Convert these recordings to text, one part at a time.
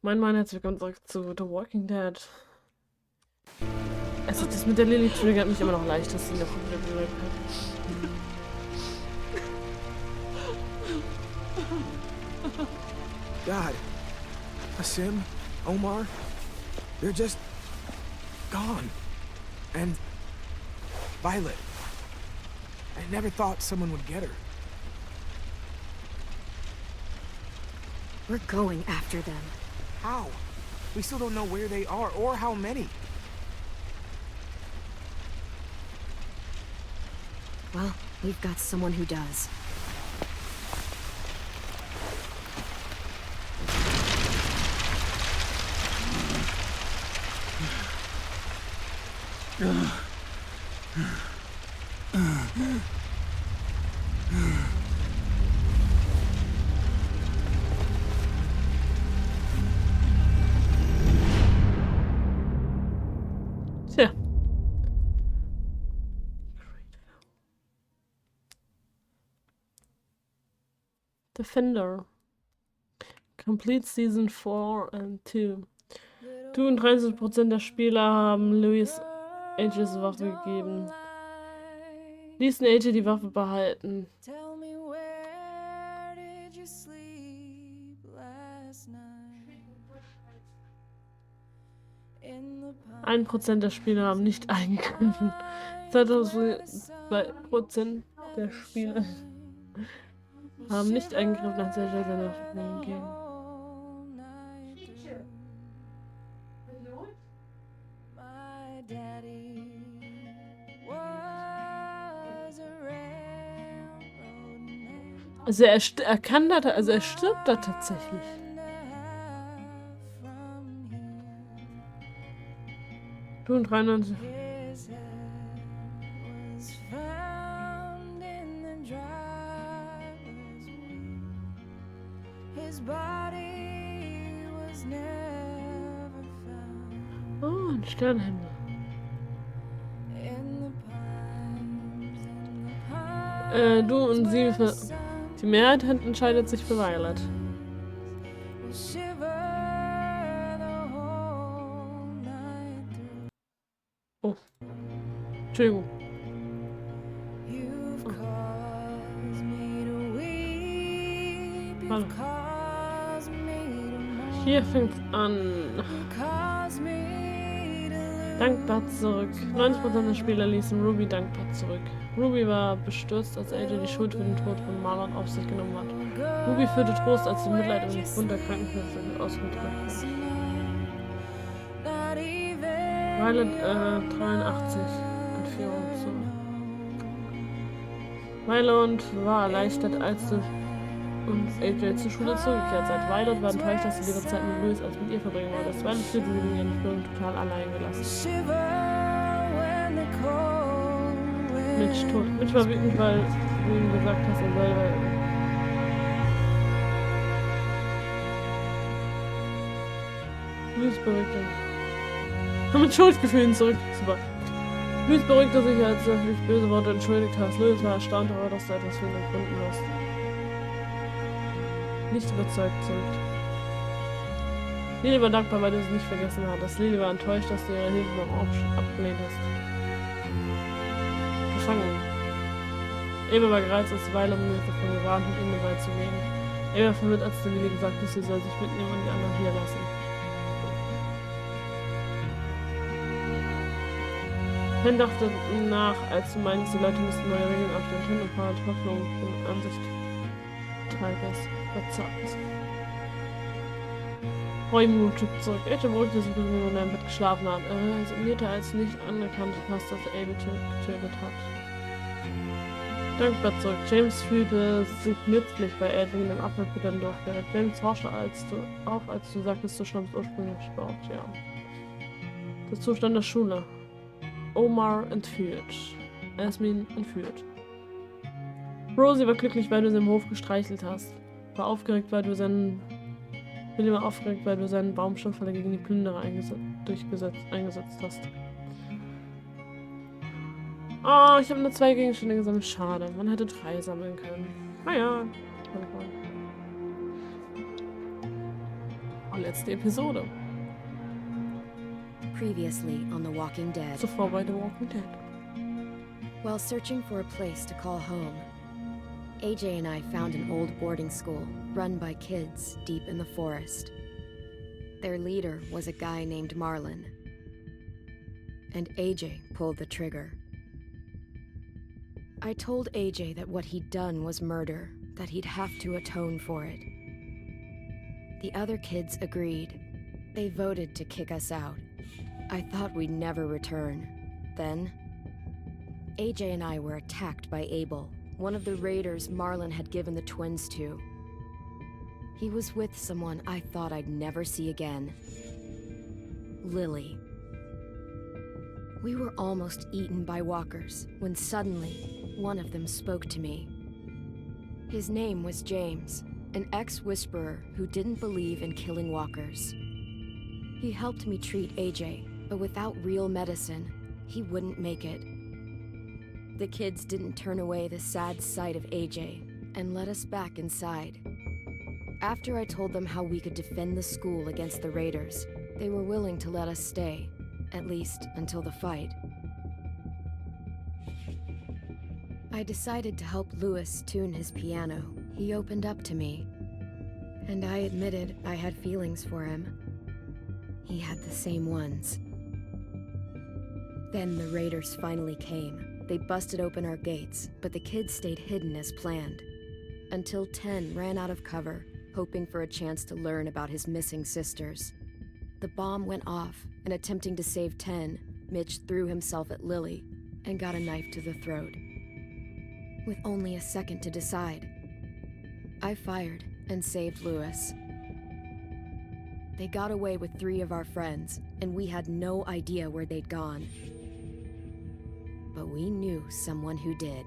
Mann, herzlich willkommen zurück zu The Walking Dead. Also das mit der Lily triggert mich immer noch leicht, dass sie noch wieder berührt hat. God, Asim, Omar, they're just gone. And Violet. I never thought someone would get her. We're going after them. How? We still don't know where they are or how many. Well, we've got someone who does. Tja. Defender. Complete Season 4 and 2. 32% der Spieler haben Louis Ages Waffe gegeben. Ließen AJ die Waffe behalten. 1% der Spieler haben nicht eingegriffen. 2002% der Spieler haben nicht eingegriffen, als AJ seine Waffe gegeben. Also er kann da, also er stirbt da tatsächlich. Du und 93. Oh, ein Sternhimmel. Du und sie für... Die Mehrheit entscheidet sich für Violet. Oh. Entschuldigung. Oh. Hallo. Hier fängt's an. Dankbar zurück. 90% der Spieler ließen Ruby dankbar zurück. Ruby war bestürzt, als AJ die Schuld für den Tod von Marlon auf sich genommen hat. Ruby führte Trost, als sie Mitleid und Bund der Krankenschwester ausgedrückt hat. Violet 83 Entführung zu. Violet war erleichtert, als du und AJ zur Schule zurückgekehrt seid. Violet war enttäuscht, dass sie ihre Zeit mit Louis als mit ihr verbringen wollte. Violet fühlte sie in ihren Entführung total allein gelassen. Mitch tot. Mitch war wütend, weil du ihm gesagt hast, er soll Louis beruhigte. Mit Schuldgefühlen zurück. Super. Louis beruhigte sich, als du dich böse Worte entschuldigt hast. Louis war erstaunt darüber, dass du etwas für ihn empfunden hast. Nicht überzeugt zurück. Lily war dankbar, weil du es nicht vergessen hattest. Lily war enttäuscht, dass du ihre Hilfe beim Aufstieg abgelehnt hast. Gefangen. Eva war gereizt, als Weiler davon gewarnt hat, ihnen beizugehen. Eva war verwirrt, als du Lily gesagt hast, sie soll sich mitnehmen und die anderen hier lassen. Ken dachte nach, als du meinst, die Leute müssten neue Regeln aufstellen. Ken und Paul Hoffnung und Ansicht Tigers verzagt. Reumut schützt zurück. AJ beruhigte sich, bis er in deinem Bett geschlafen hat. Er resignierte, als nicht anerkannt hast, dass er Abel getötet hat. Dankbar zurück. James fühlte sich nützlich bei Adrian im Abfallfüttern durchgerät. James horchte als du sagtest, du stammst ursprünglich Sport, ja. Der Zustand der Schule. Omar entführt. Asmin entführt. Rosie war glücklich, weil du sie im Hof gestreichelt hast. War aufgeregt, weil du seinen Baumstammfalle gegen die Plünderer eingesetzt hast. Oh, ich habe nur 2 Gegenstände gesammelt. Schade. Man hätte 3 sammeln können. Naja. letzte Episode. Previously on The Walking Dead. Zuvor bei The Walking Dead. While searching for a place to call home, AJ and I found an old boarding school run by kids deep in the forest. Their leader was a guy named Marlon, and AJ pulled the trigger. I told AJ that what he'd done was murder, that he'd have to atone for it. The other kids agreed. They voted to kick us out. I thought we'd never return. Then, AJ and I were attacked by Abel, one of the raiders Marlon had given the twins to. He was with someone I thought I'd never see again. Lily. We were almost eaten by walkers when suddenly one of them spoke to me. His name was James, an ex-whisperer who didn't believe in killing walkers. He helped me treat AJ, but without real medicine, he wouldn't make it. The kids didn't turn away the sad sight of AJ and let us back inside. After I told them how we could defend the school against the raiders, they were willing to let us stay, at least until the fight. I decided to help Louis tune his piano. He opened up to me, and I admitted I had feelings for him. He had the same ones. Then the raiders finally came. They busted open our gates, but the kids stayed hidden as planned. Until 10 ran out of cover, hoping for a chance to learn about his missing sisters. The bomb went off, and attempting to save 10, Mitch threw himself at Lily and got a knife to the throat. With only a second to decide, I fired and saved Louis. They got away with 3 of our friends, and we had no idea where they'd gone. But we knew someone who did.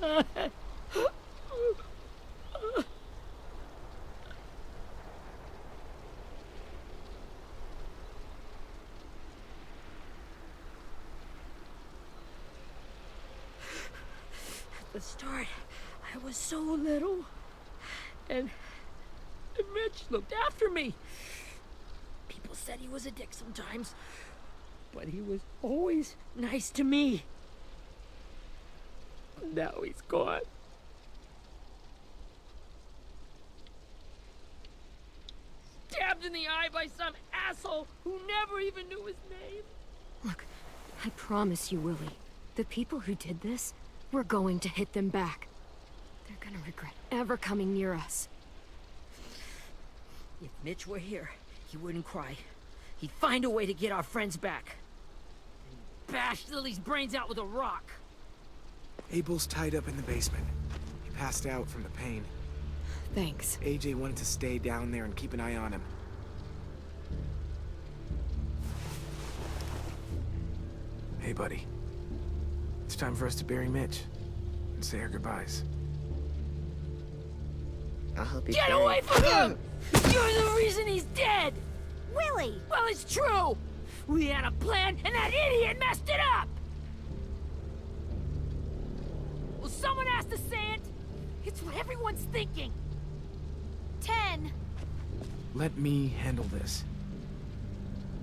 At the start, I was so little, and Mitch looked after me. People said he was a dick sometimes, but he was always nice to me. Now he's gone. Stabbed in the eye by some asshole who never even knew his name. Look, I promise you, Willie, the people who did this, we're going to hit them back. They're gonna regret ever coming near us. If Mitch were here, he wouldn't cry. He'd find a way to get our friends back. And bash Lily's brains out with a rock. Abel's tied up in the basement. He passed out from the pain. Thanks. AJ wanted to stay down there and keep an eye on him. Hey, buddy. It's time for us to bury Mitch and say our goodbyes. I'll help you. Get away from him! You're the reason he's dead! Willie! Well, it's true! We had a plan, and that idiot messed it up! Well, someone has to say it! It's what everyone's thinking! 10! Let me handle this.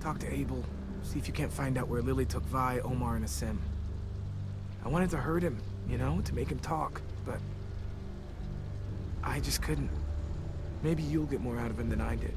Talk to Abel. See if you can't find out where Lily took Vi, Omar, and Asim. I wanted to hurt him, you know, to make him talk, but I just couldn't. Maybe you'll get more out of him than I did.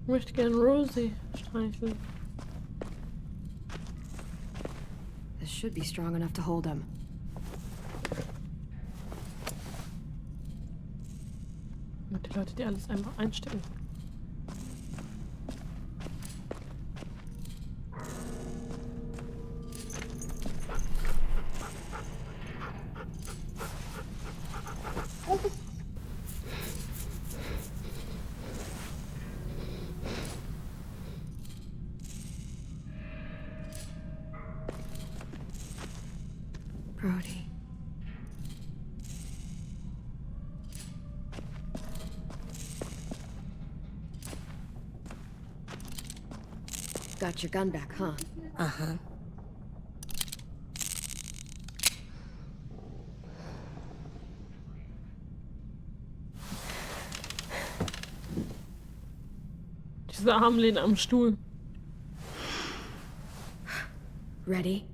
Ich möchte gerne Rosie streicheln. This should be strong enough to hold him. Und die Leute, die alles einfach einstecken. Brody. Got your gun back, huh? Uh-huh. Diese Armlehne am Stuhl. Ready?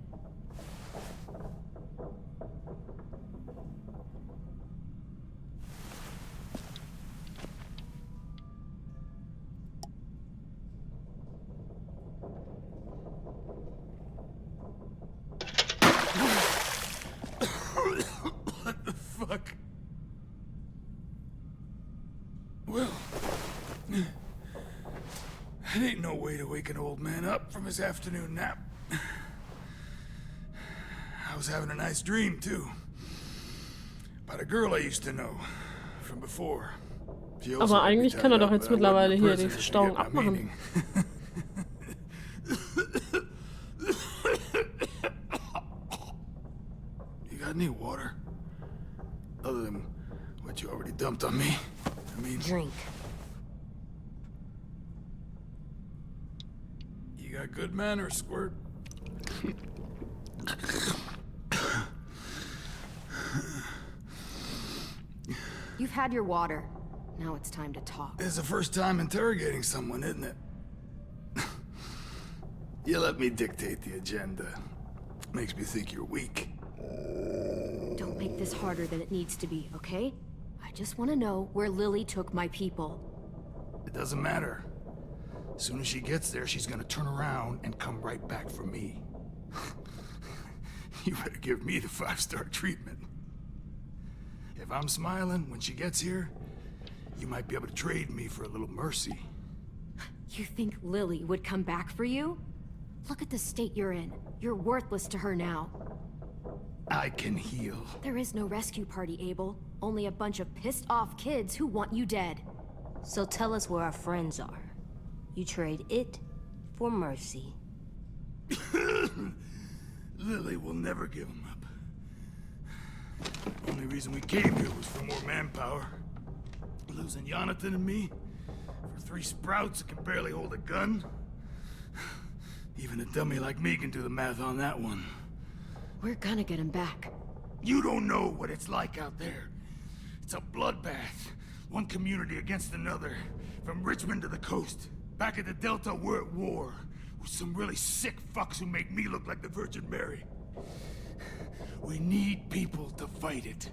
What the fuck? Well, it ain't no way to wake an old man up from his afternoon nap. I was having a nice dream, too. About a girl I used to know from before. She also Aber let me eigentlich tell kann er you doch jetzt that I mittlerweile wasn't a hier die person to Stauung forget my abmachen. meaning. You got any water? Other than what you already dumped on me? I mean, Drink. you got good manners, Squirt. You've had your water. Now it's time to talk. It's the first time interrogating someone, isn't it? You let me dictate the agenda. Makes me think you're weak. Don't make this harder than it needs to be, okay? I just want to know where Lily took my people. It doesn't matter. As soon as she gets there, she's gonna turn around and come right back for me. You better give me the 5-star treatment. If I'm smiling when she gets here, you might be able to trade me for a little mercy. You think Lily would come back for you? Look at the state you're in. You're worthless to her now. I can heal. There is no rescue party, Abel. Only a bunch of pissed-off kids who want you dead. So tell us where our friends are. You trade it for mercy. Lily will never give him up. Only reason we came here was for more manpower. Losing Jonathan and me for 3 sprouts that can barely hold a gun. Even a dummy like me can do the math on that one. We're gonna get him back. You don't know what it's like out there. It's a bloodbath. One community against another. From Richmond to the coast. Back at the Delta, we're at war. With some really sick fucks who make me look like the Virgin Mary. We need people to fight it.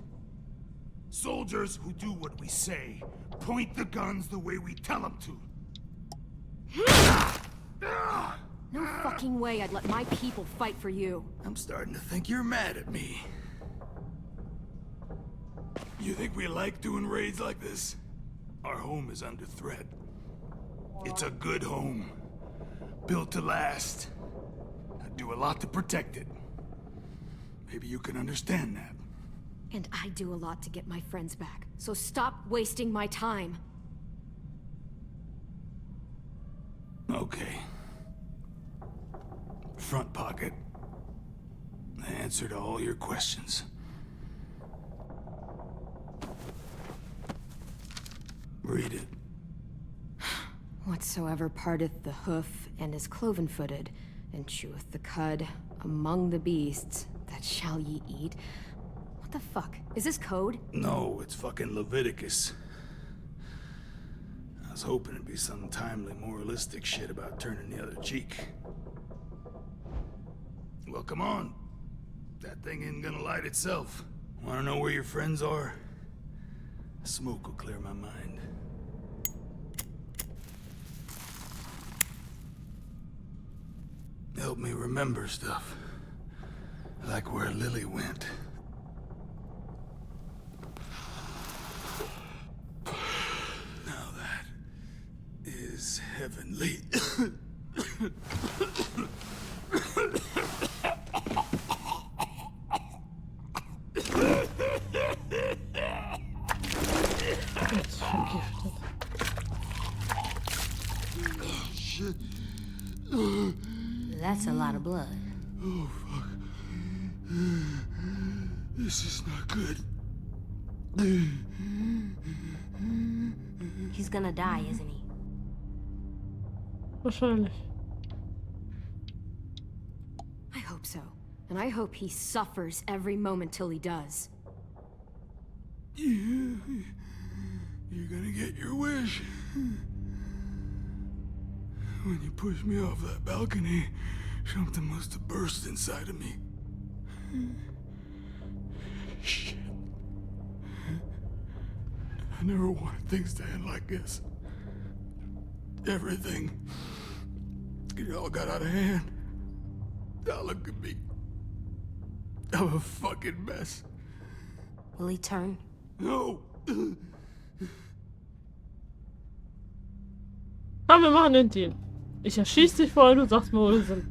Soldiers who do what we say. Point the guns the way we tell them to. No fucking way I'd let my people fight for you. I'm starting to think you're mad at me. You think we like doing raids like this? Our home is under threat. It's a good home. Built to last. I do a lot to protect it. Maybe you can understand that. And I do a lot to get my friends back. So stop wasting my time. Okay. Front pocket. The answer to all your questions. Read it. Whatsoever parteth the hoof and is cloven-footed, and cheweth the cud among the beasts, that shall ye eat. What the fuck? Is this code? No, it's fucking Leviticus. I was hoping it'd be some timely, moralistic shit about turning the other cheek. Well, come on. That thing ain't gonna light itself. Wanna know where your friends are? Smoke will clear my mind. help me remember stuff. Like where Lily went. Now that is heavenly. Jetzt vergiftet. Shit. That's a lot of blood. Oh, fuck. This is not good. He's gonna die, isn't he? Wahrscheinlich. I hope so. And I hope he suffers every moment till he does. You're gonna get your wish. When you pushed me off that balcony, something must have burst inside of me. Shit. I never wanted things to end like this. Everything. It all got out of hand. Now look at me. I'm a fucking mess. Will he turn? No. Komm, wir machen den Deal. Ich erschieß dich vorher, du sagst mir, wo wir sind.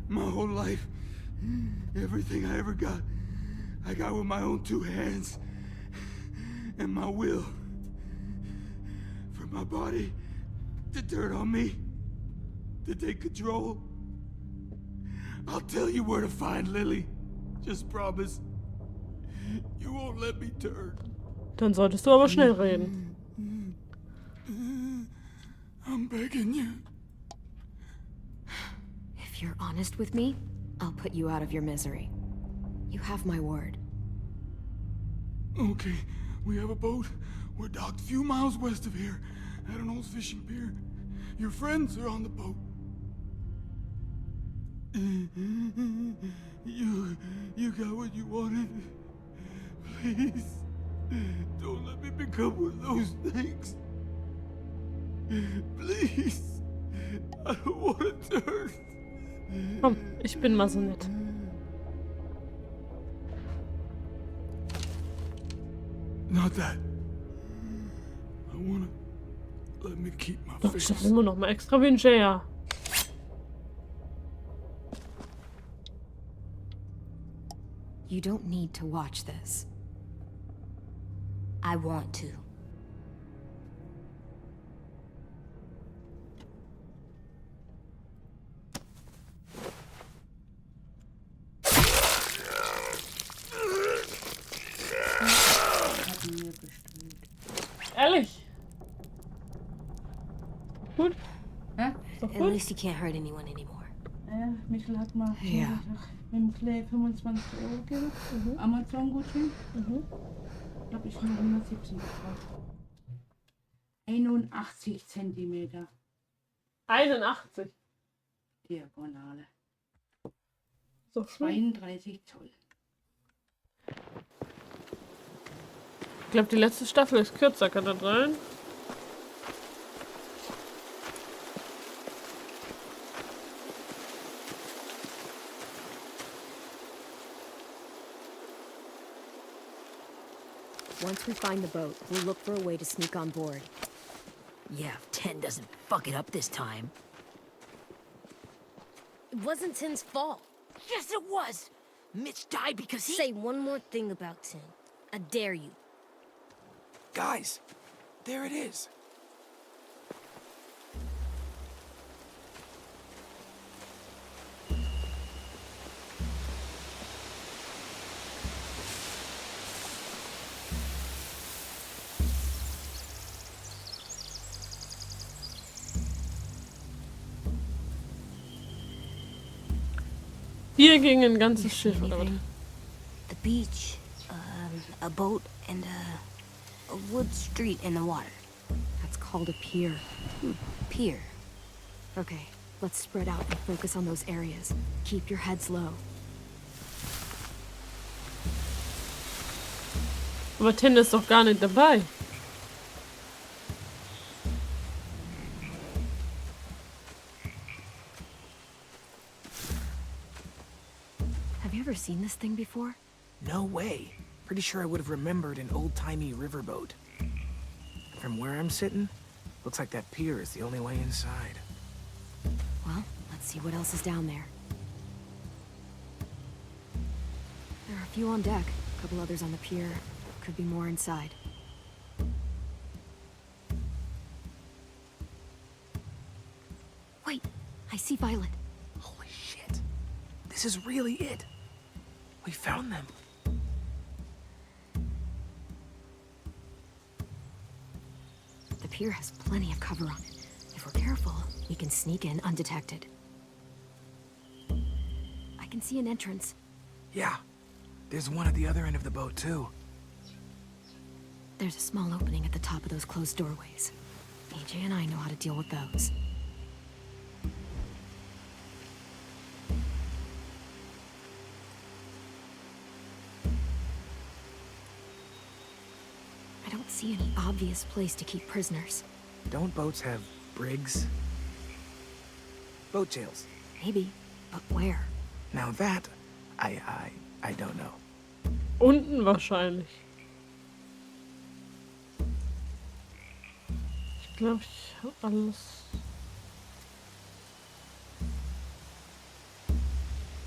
My whole life, everything I ever got, I got with my own two hands and my will. For my body to turn on me, to take control. I'll tell you where to find Lily. Just promise. You won't let me turn. Dann solltest du aber schnell reden. I'm begging you. If you're honest with me, I'll put you out of your misery. You have my word. Okay, we have a boat. We're docked a few miles west of here, at an old fishing pier. Your friends are on the boat. You got what you wanted. Please, don't let me become one of those things. Please, I don't want to turn. Komm, ich bin mal so nett. Not that. I wanna let me keep my Doch, ich face. sag immer noch mal extra wie ein Jaya. You don't need to watch this. I want to. Ehrlich? Gut? Hä? Ist doch At gut? least he can't hurt anyone anymore. Ja, Michel hat mal Ja. mit dem Clay 25 € gegeben. Amazon-Gutschein. Da habe ich nur 117 gekauft. 81 Zentimeter 81. Diagonale. So schön. 32 Zoll. Ich glaube, die letzte Staffel ist kürzer, kann das sein? Once we find the boat, we'll look for a way to sneak on board. Yeah, if 10 doesn't fuck it up this time. It wasn't Tim's fault. Yes, it was! Mitch died because he— Say one more thing about Tim. I dare you. Guys, there it is. Hier ging ein ganzes Schiff, oder was? Anything? The beach, a boat, and a wood street in the water. That's called a pier. Pier. Okay, let's spread out and focus on those areas. Keep your heads low. Aber Tin ist doch gar nicht dabei. seen this thing before? No way. Pretty sure I would have remembered an old-timey riverboat. From where I'm sitting, looks like that pier is the only way inside. Well, let's see what else is down there. There are a few on deck, a couple others on the pier. Could be more inside. Wait, I see Violet. Holy shit. This is really it. We found them. The pier has plenty of cover on it. If we're careful, we can sneak in undetected. I can see an entrance. Yeah. There's one at the other end of the boat, too. There's a small opening at the top of those closed doorways. AJ and I know how to deal with those. I don't see any obvious place to keep prisoners. Don't boats have brigs? Boat jails. Maybe, but where? Now that, I don't know. Unten wahrscheinlich. Ich glaube, ich habe alles.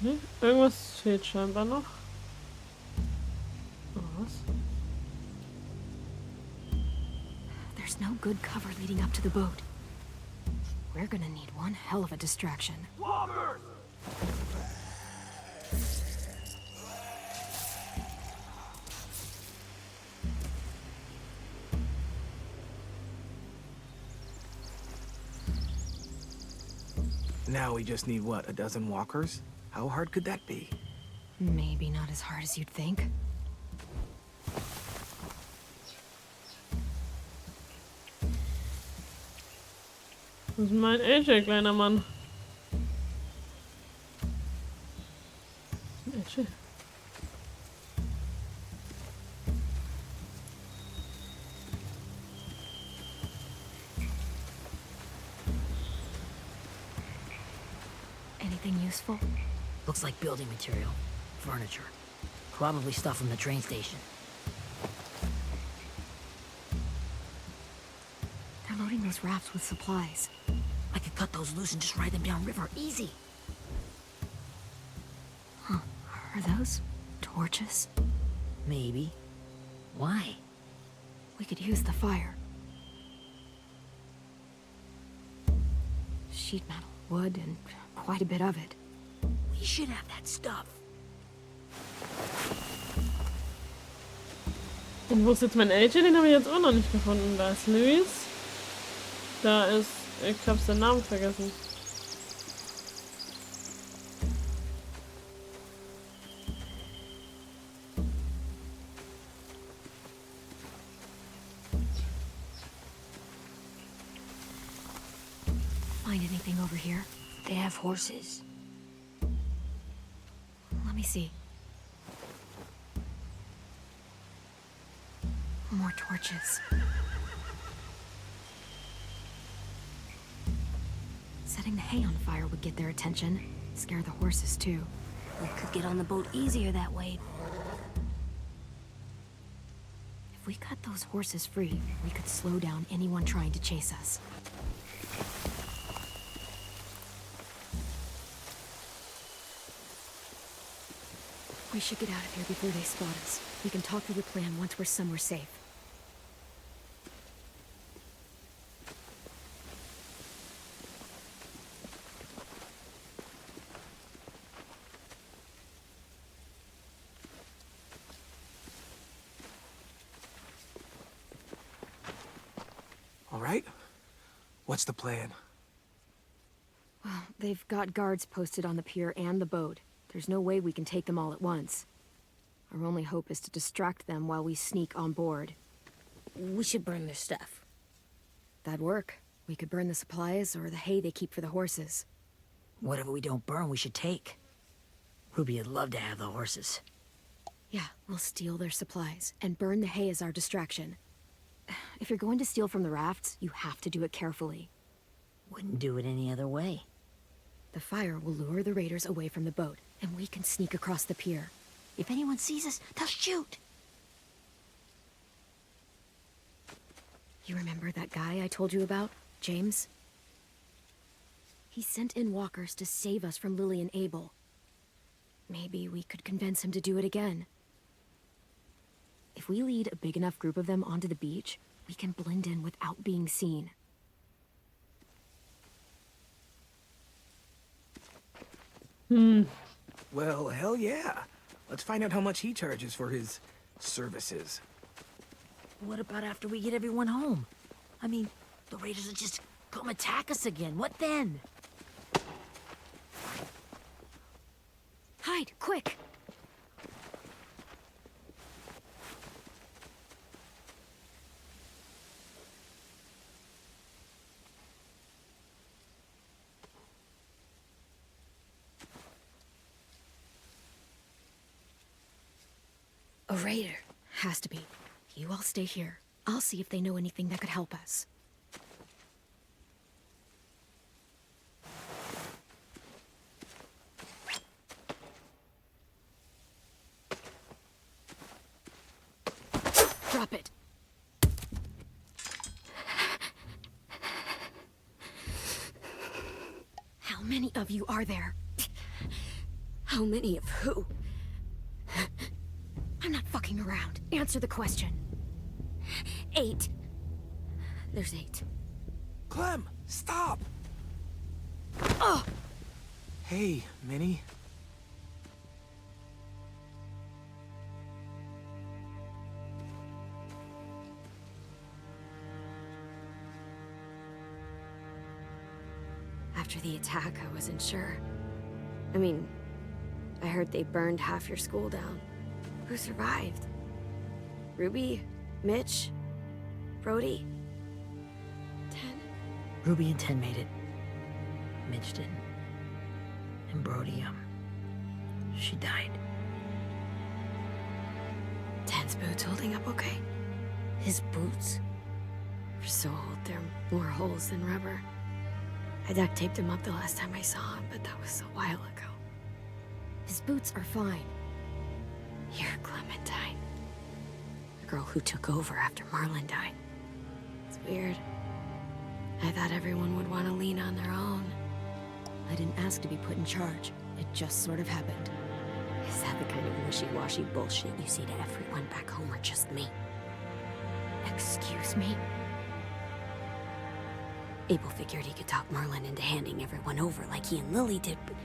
Hm? Irgendwas fehlt scheinbar noch. Oh, was? There's no good cover leading up to the boat. We're gonna need one hell of a distraction. Loggers! Now we just need, what, a dozen walkers? How hard could that be? Maybe not as hard as you'd think. Das ist mein AJ, kleiner Mann. AJ. Anything useful? Looks like building material. Furniture. Probably stuff from the train station. They're loading those rafts with supplies. I could cut those loose and just ride them downriver. Easy. Huh. Are those torches? Maybe. Why? We could use the fire. Sheet metal, wood, and quite a bit of it. We should have that stuff. Und wo ist jetzt mein AJ? Den habe ich jetzt auch noch nicht gefunden. Da ist Luis. Da ist... Ich hab's den Namen vergessen. Find anything over here? They have horses. Let me see. More torches. Setting the hay on fire would get their attention. Scare the horses, too. We could get on the boat easier that way. If we cut those horses free, we could slow down anyone trying to chase us. We should get out of here before they spot us. We can talk through the plan once we're somewhere safe. All right? What's the plan? Well, they've got guards posted on the pier and the boat. There's no way we can take them all at once. Our only hope is to distract them while we sneak on board. We should burn their stuff. That'd work. We could burn the supplies or the hay they keep for the horses. Whatever we don't burn, we should take. Ruby would love to have the horses. Yeah, we'll steal their supplies and burn the hay as our distraction. If you're going to steal from the rafts, you have to do it carefully. Wouldn't do it any other way. The fire will lure the raiders away from the boat. and we can sneak across the pier. If anyone sees us, they'll shoot. You remember that guy I told you about, James? He sent in walkers to save us from Lily and Abel. Maybe we could convince him to do it again. If we lead a big enough group of them onto the beach, we can blend in without being seen. Well, hell yeah. Let's find out how much he charges for his services. What about after we get everyone home? I mean, the raiders will just come attack us again. What then? Hide, quick! A raider. Has to be. You all stay here. I'll see if they know anything that could help us. Drop it. How many of you are there? How many of who? I'm not fucking around. Answer the question. 8. There's 8. Clem, stop! Oh! Hey, Minnie. After the attack, I wasn't sure. I mean, I heard they burned half your school down. Who survived? Ruby? Mitch? Brody? 10? Ruby and 10 made it. Mitch didn't. And Brody, she died. 10's boots holding up okay? His boots? They're so old, there are more holes than rubber. I duct taped him up the last time I saw him, but that was a while ago. His boots are fine. You're Clementine. The girl who took over after Marlon died. It's weird. I thought everyone would want to lean on their own. I didn't ask to be put in charge. It just sort of happened. Is that the kind of wishy-washy bullshit you say to everyone back home, or just me? Excuse me? Abel figured he could talk Marlon into handing everyone over like he and Lily did, but...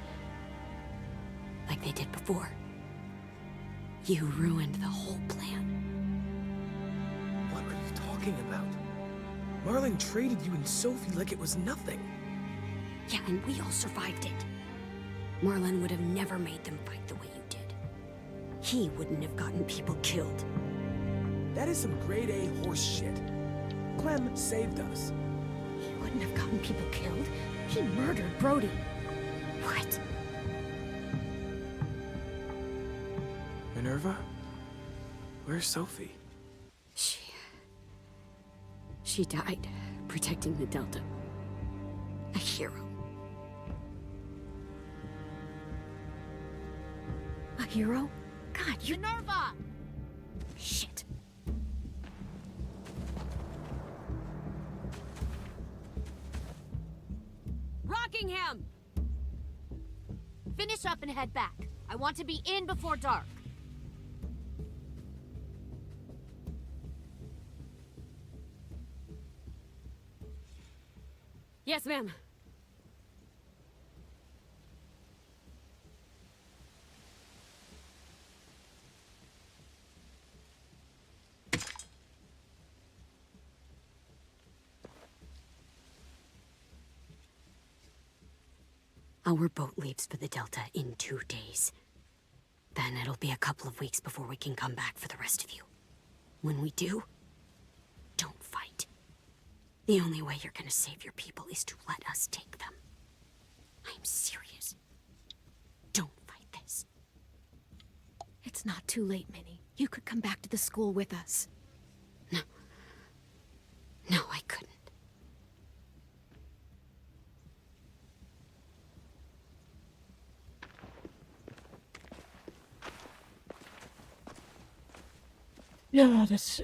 like they did before. You ruined the whole plan. What are you talking about? Marlon traded you and Sophie like it was nothing. Yeah, and we all survived it. Marlon would have never made them fight the way you did. He wouldn't have gotten people killed. That is some grade A horse shit. Clem saved us. He wouldn't have gotten people killed. He murdered Brody. What? Minerva? Where's Sophie? She died, protecting the Delta. A hero. A hero? God, you... Minerva! Shit. Rockingham! Finish up and head back. I want to be in before dark. Yes, ma'am. Our boat leaves for the Delta in 2 days. Then it'll be a couple of weeks before we can come back for the rest of you. When we do, don't fight. The only way you're gonna save your people is to let us take them. I'm serious. Don't fight this. It's not too late, Minnie. You could come back to the school with us. No. No, I couldn't. Ja, das,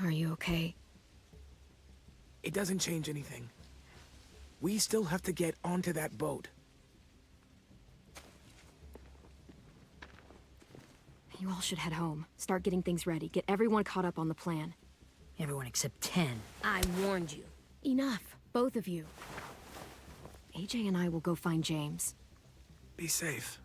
Are you okay? It doesn't change anything. We still have to get onto that boat. You all should head home. Start getting things ready. Get everyone caught up on the plan. Everyone except 10. I warned you. Enough, both of you. AJ and I will go find James. Be safe.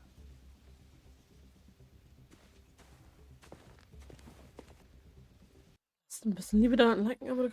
ist ein bisschen Liebe da, liken, aber